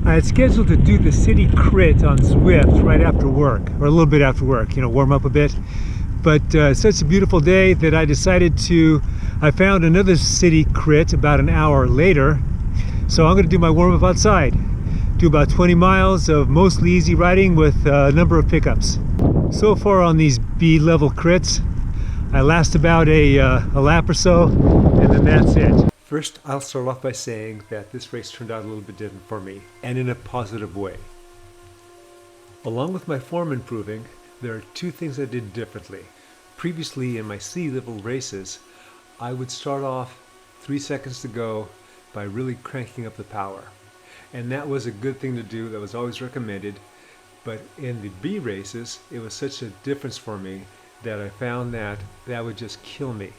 I had scheduled to do the City Crit on Zwift right after work, or a little bit after work, you know, warm up a bit. But such a beautiful day that I found another City Crit about an hour later. So I'm going to do my warm up outside. Do about 20 miles of mostly easy riding with a number of pickups. So far on these B-level crits, I last about a lap or so, and then that's it. First, I'll start off by saying that this race turned out a little bit different for me, and in a positive way. Along with my form improving, there are two things I did differently. Previously in my C-level races, I would start off 3 seconds to go by really cranking up the power. And that was a good thing to do, that was always recommended. But in the B races, it was such a difference for me that I found that would just kill me.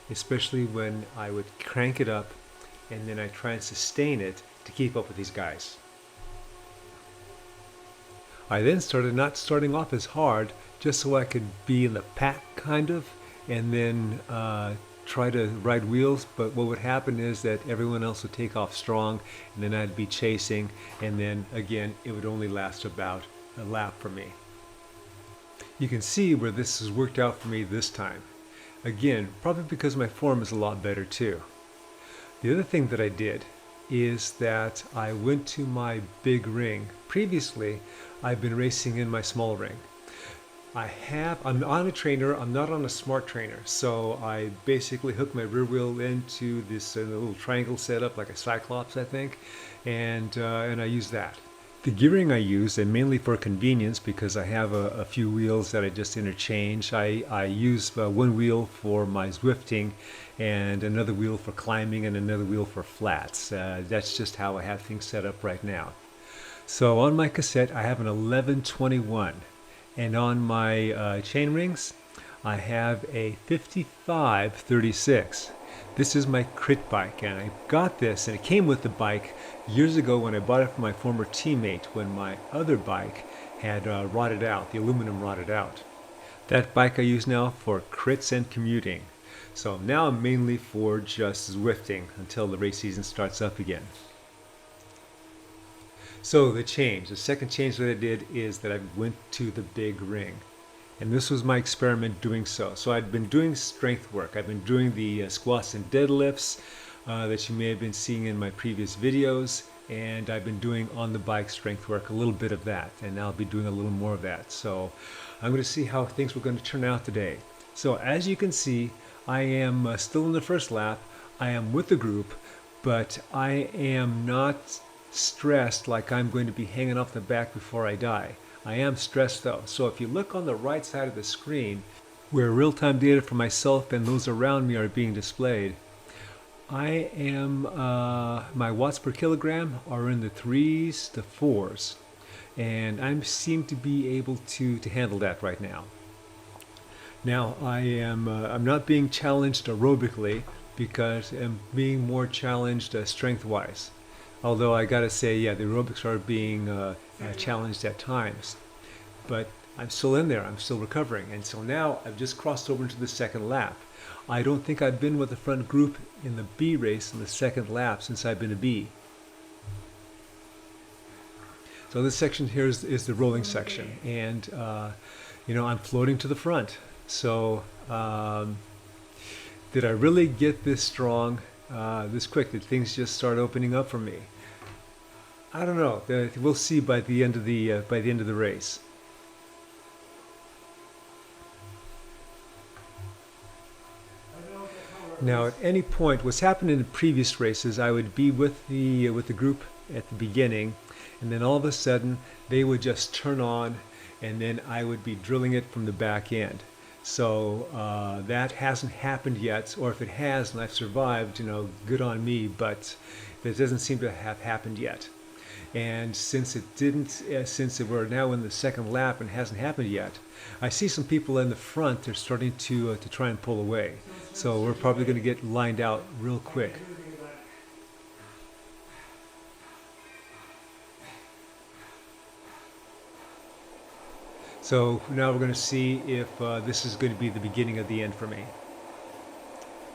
Especially when I would crank it up and then I try and sustain it to keep up with these guys. I then started not starting off as hard just so I could be in the pack kind of, and then try to ride wheels. But what would happen is that everyone else would take off strong and then I'd be chasing, and then again it would only last about a lap for me. You can see where this has worked out for me this time. Again, probably because my form is a lot better too. The other thing that I did is that I went to my big ring. Previously, I've been racing in my small ring. I'm on a trainer, I'm not on a smart trainer, so I basically hook my rear wheel into this little triangle setup like a Cyclops, I think, and I use that. The gearing I use, and mainly for convenience because I have a few wheels that I just interchange, I use one wheel for my Zwifting and another wheel for climbing and another wheel for flats. That's just how I have things set up right now. So on my cassette I have an 1121, and on my chain rings I have a 5536. This is my crit bike, and I got this, and it came with the bike years ago when I bought it from my former teammate when my other bike had rotted out, the aluminum rotted out. That bike I use now for crits and commuting. So now I'm mainly for just Zwifting until the race season starts up again. So the second change that I did is that I went to the big ring. And this was my experiment doing so. So I'd been doing strength work. I've been doing the squats and deadlifts that you may have been seeing in my previous videos. And I've been doing on the bike strength work, a little bit of that. And now I'll be doing a little more of that. So I'm going to see how things were going to turn out today. So as you can see, I am still in the first lap. I am with the group, but I am not stressed like I'm going to be hanging off the back before I die. I am stressed though. So if you look on the right side of the screen, where real-time data for myself and those around me are being displayed, I am, my watts per kilogram are in the 3s to 4s. And I seem to be able to handle that right now. Now I'm not being challenged aerobically because I'm being more challenged strength-wise. Although I gotta say, yeah, the aerobics are being challenged at times. But I'm still in there, I'm still recovering. And so now I've just crossed over into the second lap. I don't think I've been with the front group in the B race in the second lap since I've been a B. So this section here is the rolling section. And, you know, I'm floating to the front. So did I really get this strong this quick? Did things just start opening up for me? I don't know. We'll see by the end of the race. Now, at any point, what's happened in the previous races, I would be with the group at the beginning, and then all of a sudden they would just turn on, and then I would be drilling it from the back end. So that hasn't happened yet, or if it has and I've survived, you know, good on me, but that doesn't seem to have happened yet. And since it didn't, since we're now in the second lap and hasn't happened yet, I see some people in the front, they're starting to try and pull away. So we're probably going to get lined out real quick. So now we're going to see if this is going to be the beginning of the end for me.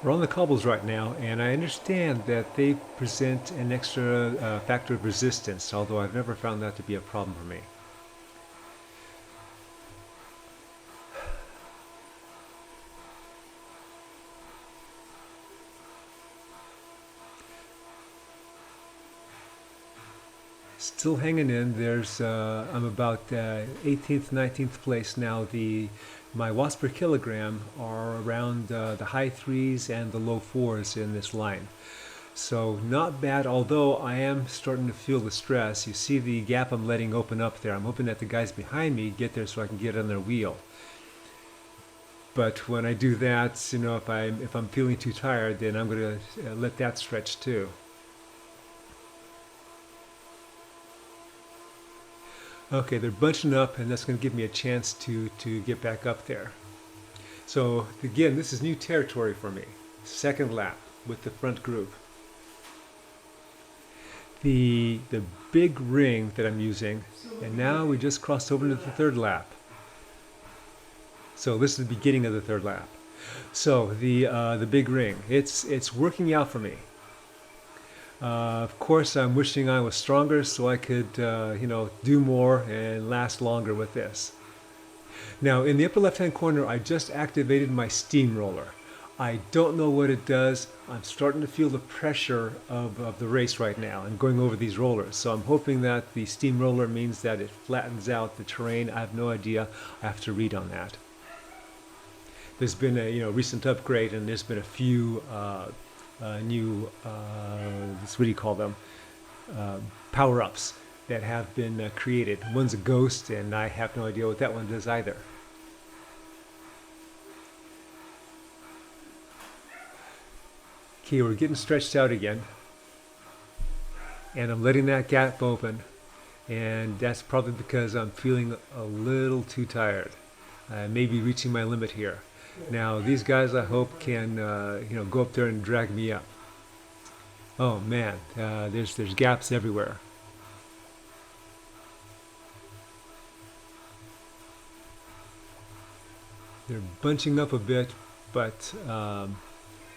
We're on the cobbles right now, and I understand that they present an extra factor of resistance, although I've never found that to be a problem for me. Still hanging in. I'm about 18th, 19th place now. My watts per kilogram are around the high threes and the low fours in this line. So not bad, although I am starting to feel the stress. You see the gap I'm letting open up there. I'm hoping that the guys behind me get there so I can get on their wheel. But when I do that, if I'm feeling too tired, then I'm going to let that stretch too. Okay, they're bunching up, and that's going to give me a chance to get back up there. So again, this is new territory for me. Second lap with the front group. The big ring that I'm using, and now we just crossed over into the third lap. So this is the beginning of the third lap. So the big ring, it's working out for me. Of course, I'm wishing I was stronger so I could, do more and last longer with this. Now, in the upper left-hand corner, I just activated my steamroller. I don't know what it does. I'm starting to feel the pressure of the race right now and going over these rollers. So I'm hoping that the steamroller means that it flattens out the terrain. I have no idea. I have to read on that. There's been a recent upgrade, and there's been a few new, what do you call them, power-ups that have been created. One's a ghost, and I have no idea what that one does either. Okay, we're getting stretched out again, and I'm letting that gap open, and that's probably because I'm feeling a little too tired. I may be reaching my limit here. Now these guys, I hope, can go up there and drag me up. Oh man, there's gaps everywhere. They're bunching up a bit, but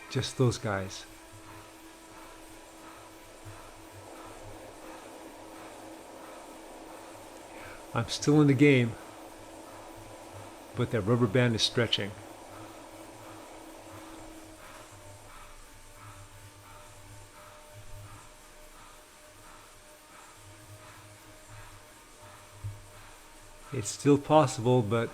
just those guys. I'm still in the game, but that rubber band is stretching. It's still possible, but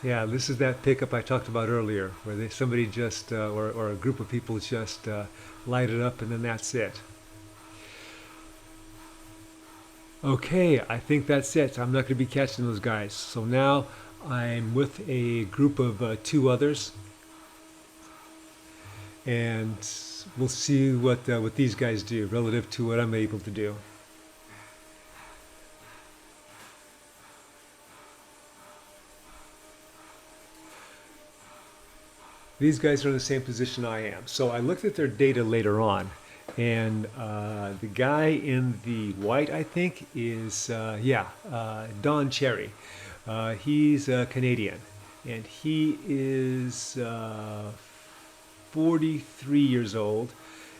yeah, this is that pickup I talked about earlier, where somebody just, or a group of people just light it up, and then that's it. Okay, I think that's it. I'm not going to be catching those guys. So now I'm with a group of 2 others, and we'll see what these guys do relative to what I'm able to do. These guys are in the same position I am. So I looked at their data later on, and the guy in the white, I think, is, Don Cherry. He's Canadian, and he is 43 years old.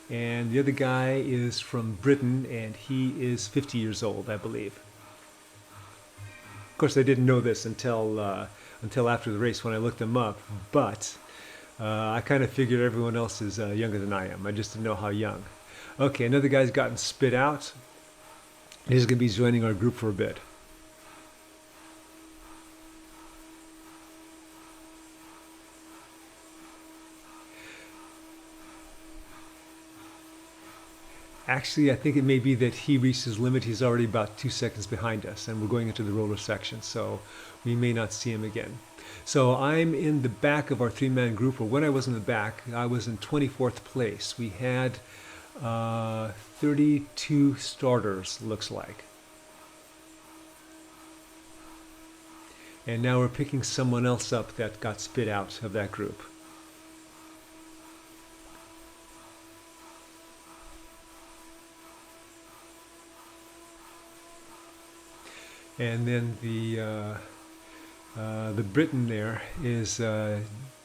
And the other guy is from Britain, and he is 50 years old, I believe. Of course, I didn't know this until after the race when I looked them up, but I kind of figured everyone else is younger than I am. I just didn't know how young. Okay, another guy's gotten spit out. He's going to be joining our group for a bit. Actually, I think it may be that he reached his limit. He's already about 2 seconds behind us, and we're going into the roller section, so we may not see him again. So I'm in the back of our 3-man group, or when I was in the back, I was in 24th place. We had 32 starters, looks like. And now we're picking someone else up that got spit out of that group. And then the the Briton there is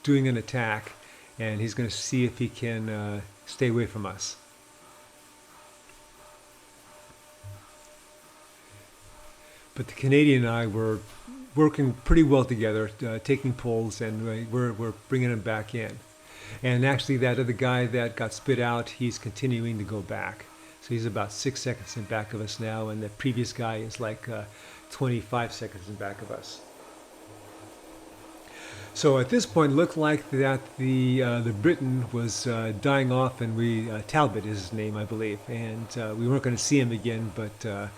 doing an attack, and he's going to see if he can stay away from us. But the Canadian and I were working pretty well together, taking pulls, and we're bringing him back in. And actually, that other guy that got spit out, he's continuing to go back. So he's about 6 seconds in back of us now, and the previous guy is like 25 seconds in back of us. So at this point, it looked like that the Briton was dying off, and Talbot is his name, I believe, and we weren't going to see him again, but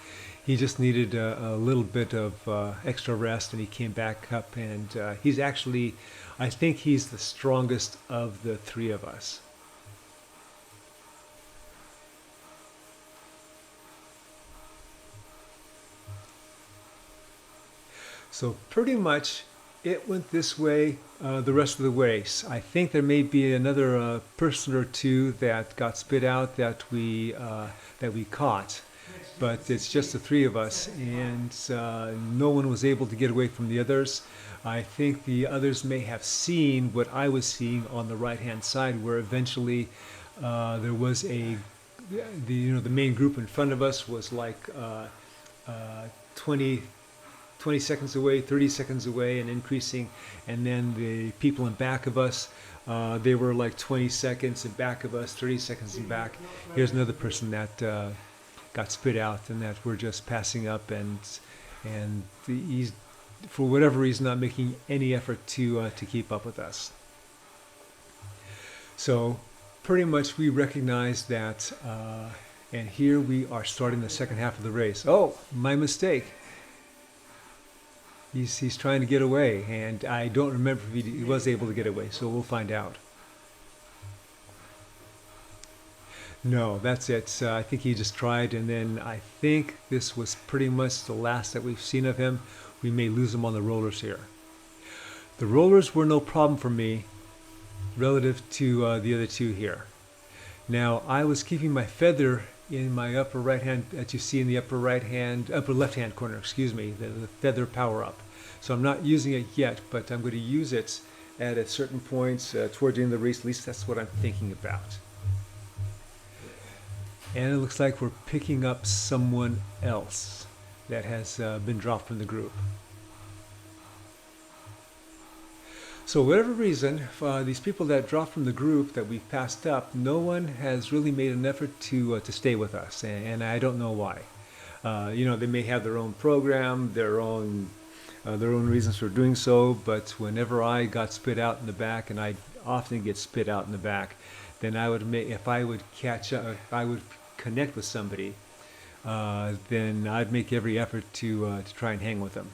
he just needed a little bit of extra rest, and he came back up, and he's actually, I think he's the strongest of the three of us. So pretty much it went this way the rest of the race. I think there may be another person or two that got spit out that we caught, but it's just the three of us, and no one was able to get away from the others. I think the others may have seen what I was seeing on the right-hand side, where eventually there was the main group in front of us was like 20 seconds away, 30 seconds away, and increasing. And then the people in back of us, they were like 20 seconds in back of us, 30 seconds in back. Here's another person that got spit out, and that we're just passing up, and he's, for whatever reason, not making any effort to keep up with us. So pretty much we recognize that, and here we are starting the second half of the race. Oh, my mistake. He's trying to get away, and I don't remember if he was able to get away, so we'll find out. No, that's it. I think he just tried, and then I think this was pretty much the last that we've seen of him. We may lose him on the rollers here. The rollers were no problem for me relative to the other two here. Now, I was keeping my feather in my upper right hand, that you see in the upper left hand corner, excuse me, the feather power up. So I'm not using it yet, but I'm going to use it at a certain point toward the end of the race. At least that's what I'm thinking about. And it looks like we're picking up someone else that has been dropped from the group. So whatever reason, these people that dropped from the group that we passed up, no one has really made an effort to stay with us, and I don't know why. They may have their own program, their own reasons for doing so, but whenever I got spit out in the back, and I often get spit out in the back, then if I would catch up, if I would connect with somebody, then I'd make every effort to try and hang with them.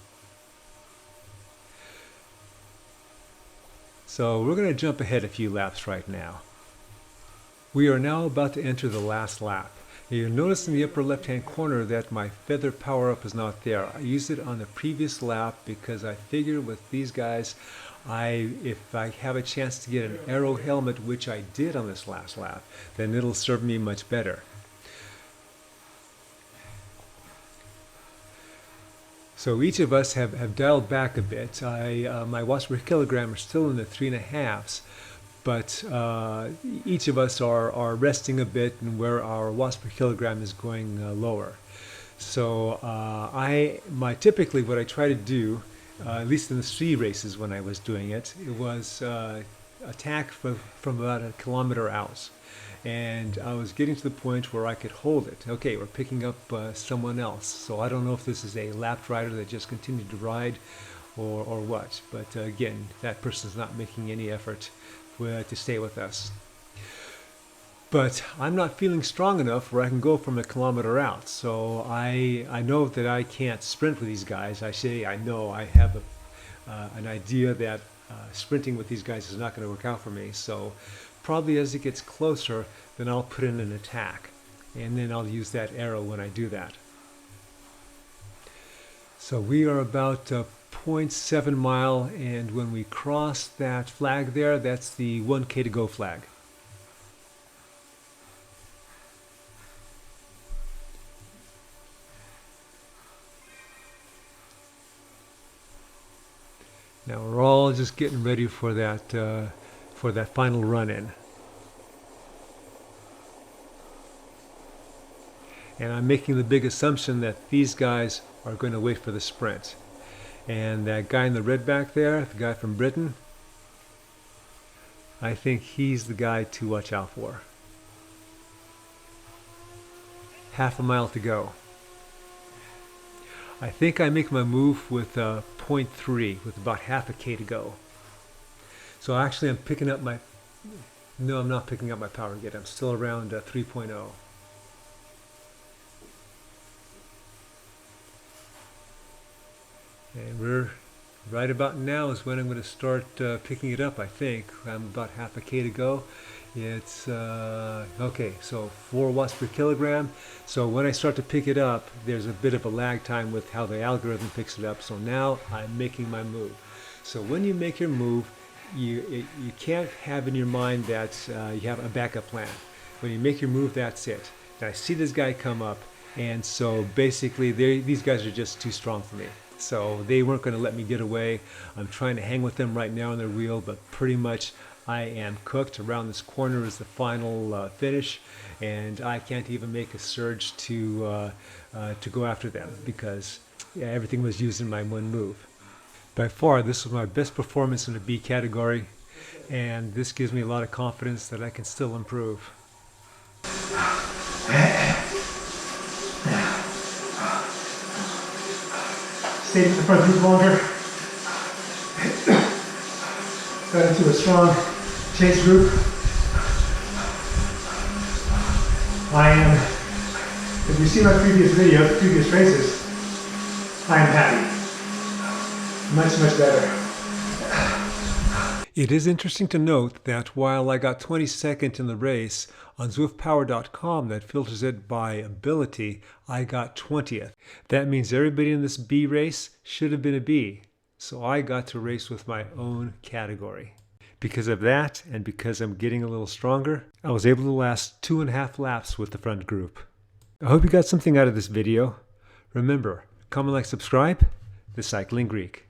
So we're going to jump ahead a few laps right now. We are now about to enter the last lap. You'll notice in the upper left-hand corner that my feather power-up is not there. I used it on the previous lap because I figured with these guys, if I have a chance to get an aero helmet, which I did on this last lap, then it'll serve me much better. So each of us have dialed back a bit. My watts per kilogram are still in the 3.5s, but each of us are resting a bit, and where our watts per kilogram is going lower. So typically what I try to do, at least in the street races when I was doing it, was attack from about a kilometer out. And I was getting to the point where I could hold it. Okay, we're picking up someone else. So I don't know if this is a lapped rider that just continued to ride or what. But again, that person's not making any effort to stay with us. But I'm not feeling strong enough where I can go from a kilometer out. So I know that I can't sprint with these guys. I know I have an idea that sprinting with these guys is not going to work out for me. So probably as it gets closer, then I'll put in an attack, and then I'll use that arrow when I do that. So we are about 0.7 mile, and when we cross that flag there, that's the 1K to go flag. Now we're all just getting ready for that final run-in. And I'm making the big assumption that these guys are going to wait for the sprint. And that guy in the red back there, the guy from Britain, I think he's the guy to watch out for. Half a mile to go. I think I make my move with 0.3, with about half a K to go. So actually I'm picking up my, no, I'm not picking up my power yet. I'm still around 3.0. And we're right about now is when I'm going to start picking it up, I think. I'm about half a K to go. It's, okay, so 4 watts per kilogram. So when I start to pick it up, there's a bit of a lag time with how the algorithm picks it up. So now I'm making my move. So when you make your move, you can't have in your mind that you have a backup plan. When you make your move, that's it. And I see this guy come up, and so basically these guys are just too strong for me. So they weren't going to let me get away. I'm trying to hang with them right now on their wheel, but pretty much I am cooked. Around this corner is the final finish, and I can't even make a surge to go after them because everything was used in my one move. By far, this was my best performance in the B category, and this gives me a lot of confidence that I can still improve. Stayed with the front group longer. Got into a strong chase group. I am, if you see my previous video, previous races, I am happy. Much, much better. It is interesting to note that while I got 22nd in the race, on ZwiftPower.com that filters it by ability, I got 20th. That means everybody in this B race should have been a B. So I got to race with my own category. Because of that, and because I'm getting a little stronger, I was able to last 2.5 laps with the front group. I hope you got something out of this video. Remember, comment, like, subscribe. The Cycling Greek.